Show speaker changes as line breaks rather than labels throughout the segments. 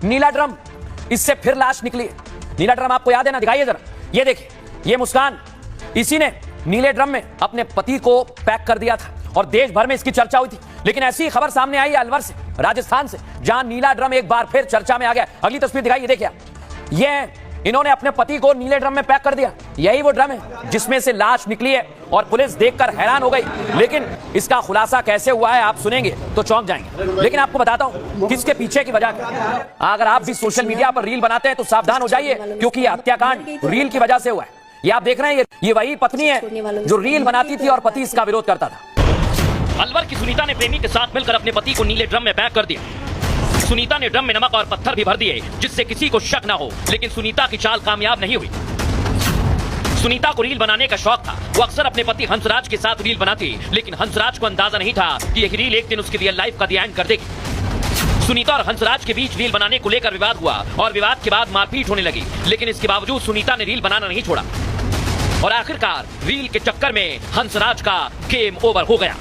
नीला drum, इससे फिर लाश निकली। नीला ड्रम आपको याद है ना, दिखाइए जरा। ये देखिए, ये मुस्कान, इसी ने नीले ड्रम में अपने पति को पैक कर दिया था और देश भर में इसकी चर्चा हुई थी। लेकिन ऐसी खबर सामने आई है अलवर से, राजस्थान से, जहां नीला ड्रम एक बार फिर चर्चा में आ गया। अगली तस्वीर दिखाइए, देखिए ये इन्होंने अपने पति को नीले ड्रम में पैक कर दिया। यही वो ड्रम है जिसमें से लाश निकली है और पुलिस देखकर हैरान हो गई। लेकिन इसका खुलासा कैसे हुआ है आप सुनेंगे तो चौंक जाएंगे। लेकिन आपको बताता हूं किसके पीछे की वजह क्या। अगर आप भी सोशल मीडिया पर रील बनाते हैं तो सावधान हो जाइए, क्योंकि यह हत्याकांड रील की वजह से हुआ है। ये आप देख रहे हैं, ये वही पत्नी है जो रील बनाती थी और पति इसका विरोध करता था।
अलवर की सुनीता ने प्रेमी के साथ मिलकर अपने पति को नीले ड्रम में पैक कर दिया। सुनीता ने ड्रम में नमक और पत्थर भी भर दिए जिससे किसी को शक न हो, लेकिन सुनीता की चाल कामयाब नहीं हुई। सुनीता को रील बनाने का शौक था। वो अक्सर अपने पति हंसराज के साथ रील बनाती, लेकिन हंसराज को अंदाजा नहीं था कि यह रील एक दिन उसकी रियल लाइफ का द एंड कर देगी। सुनीता और हंसराज के बीच रील बनाने को लेकर विवाद हुआ और विवाद के बाद मारपीट होने लगी, लेकिन इसके बावजूद सुनीता ने रील बनाना नहीं छोड़ा और आखिरकार रील के चक्कर में हंसराज का गेम ओवर हो गया।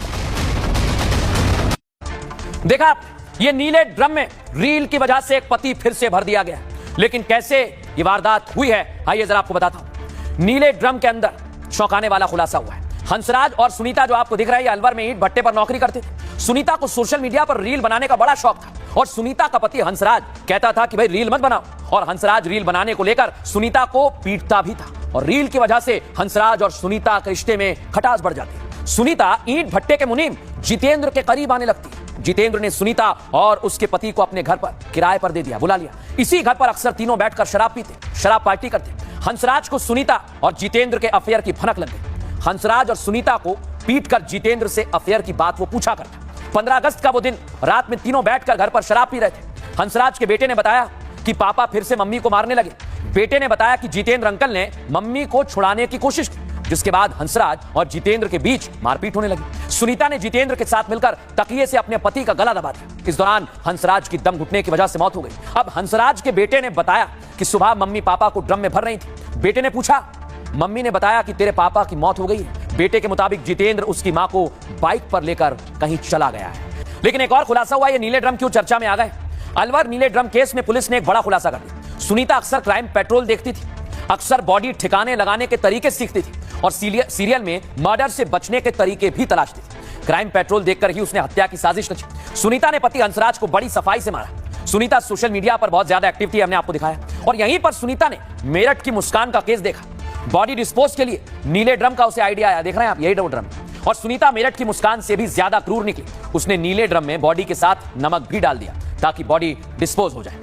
देखा, ये नीले ड्रम में रील की वजह से एक पति फिर से भर दिया गया। लेकिन कैसे ये वारदात हुई है, आइए जरा आपको बताता हूं। नीले ड्रम के अंदर चौंकाने वाला खुलासा हुआ है। हंसराज और सुनीता जो आपको दिख रहा है, ये अलवर में ईंट भट्टे पर नौकरी करते थे। सुनीता को सोशल मीडिया पर रील बनाने का बड़ा शौक था और सुनीता का पति हंसराज कहता था कि भाई रील मत बनाओ, और हंसराज रील बनाने को लेकर सुनीता को पीटता भी था और रील की वजह से हंसराज और सुनीता के रिश्ते में खटास बढ़ जाती। सुनीता ईंट भट्टे के मुनीम जितेंद्र के करीब आने लगती। जितेंद्र ने सुनीता और उसके पति को अपने घर पर किराए पर दे दिया, बुला लिया। इसी घर पर अक्सर तीनों बैठकर शराब पीते, शराब पार्टी करते। हंसराज को सुनीता और जितेंद्र के अफेयर की भनक लग गई। हंसराज और सुनीता को पीटकर जितेंद्र से अफेयर की बात वो पूछा करता। 15 अगस्त का वो दिन, रात में तीनों बैठकर घर पर शराब पी रहे थे। हंसराज के बेटे ने बताया कि पापा फिर से मम्मी को मारने लगे। बेटे ने बताया कि जितेंद्र अंकल ने मम्मी को छुड़ाने की कोशिश की, जिसके बाद हंसराज और जितेंद्र के बीच मारपीट होने लगी। सुनीता ने जितेंद्र के साथ मिलकर तकिए से अपने पति का गला दबा दिया। इस दौरान हंसराज की दम घुटने की वजह से मौत हो गई। अब हंसराज के बेटे ने बताया कि सुबह मम्मी पापा को ड्रम में भर रही थी। बेटे ने पूछा, मम्मी ने बताया कि तेरे पापा की मौत हो गई है। बेटे के मुताबिक जितेंद्र उसकी मां को बाइक पर लेकर कहीं चला गया है। लेकिन एक और खुलासा हुआ, ये नीले ड्रम क्यों चर्चा में आ गए। अलवर नीले ड्रम केस में पुलिस ने एक बड़ा खुलासा कर दिया। सुनीता अक्सर क्राइम पेट्रोल देखती थी, अक्सर बॉडी ठिकाने लगाने के तरीके सीखती थी और सीरियल में मर्डर से बचने के तरीके भी तलाशती थी। क्राइम पेट्रोल देखकर ही उसने हत्या की साजिश रची। सुनीता ने पति हंसराज को बड़ी सफाई से मारा। सुनीता सोशल मीडिया पर बहुत ज्यादा एक्टिव थी, हमने आपको दिखाया। और यहीं पर सुनीता ने मेरठ की मुस्कान का केस देखा। बॉडी डिस्पोज के लिए नीले ड्रम का उसे आइडिया आया, देख रहे हैं आप, यही ड्रम। और सुनीता मेरठ की मुस्कान से भी ज्यादा क्रूर निकली। उसने नीले ड्रम में बॉडी के साथ नमक भी डाल दिया ताकि बॉडी डिस्पोज हो जाए।